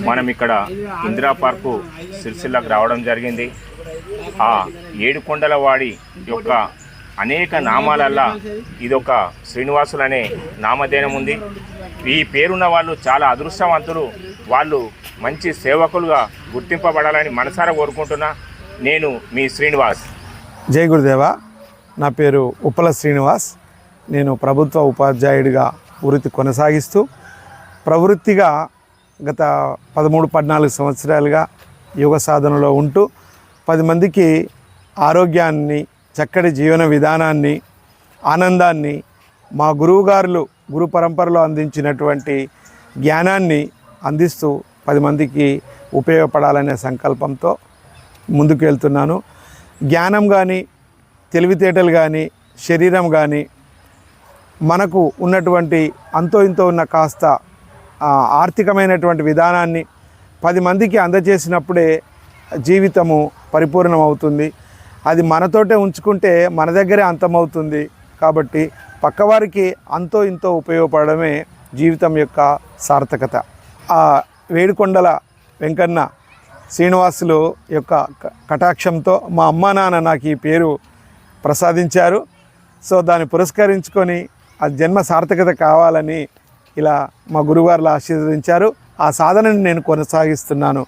మనం ఇక్కడ ఇందిరా పార్కు సిరిసిల్లకు రావడం జరిగింది. ఆ ఏడుకొండలవాడి యొక్క అనేక నామాలల్లా ఇదొక శ్రీనివాసులు అనే నామధేయం ఉంది. ఈ పేరున్న వాళ్ళు చాలా అదృష్టవంతులు. వాళ్ళు మంచి సేవకులుగా గుర్తింపబడాలని మనసారా కోరుకుంటున్నా. నేను మీ శ్రీనివాస్. జై గురుదేవ. నా పేరు ఉప్పల శ్రీనివాస్. నేను ప్రభుత్వ ఉపాధ్యాయుడిగా వృత్తి కొనసాగిస్తూ ప్రవృత్తిగా గత 13-14 సంవత్సరాలుగా యోగ సాధనలో ఉంటూ 10 మందికి ఆరోగ్యాన్ని, చక్కటి జీవన విధానాన్ని, ఆనందాన్ని మా గురువుగారులు గురు పరంపరలో అందించినటువంటి జ్ఞానాన్ని అందిస్తూ 10 మందికి ఉపయోగపడాలనే సంకల్పంతో ముందుకు వెళ్తున్నాను. జ్ఞానం కానీ, తెలివితేటలు కానీ, శరీరం కానీ మనకు ఉన్నటువంటి అంతో ఇంతో ఉన్న కాస్త ఆర్థికమైనటువంటి విధానాన్ని 10 మందికి అందజేసినప్పుడే జీవితము పరిపూర్ణమవుతుంది. అది మనతోటే ఉంచుకుంటే మన దగ్గరే అంతమవుతుంది. కాబట్టి పక్కవారికి అంతో ఇంతో ఉపయోగపడమే జీవితం యొక్క సార్థకత. ఆ వేడుకొండల వెంకన్న శ్రీనివాసులు యొక్క కటాక్షంతో మా అమ్మా నాన్న నాకు ఈ పేరు ప్రసాదించారు. సో దాన్ని పురస్కరించుకొని ఆ జన్మ సార్థకత కావాలని ఇలా మా గురువారులు ఆశీర్వదించారు. ఆ సాధనని నేను కొనసాగిస్తున్నాను.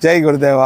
జై గురుదేవ.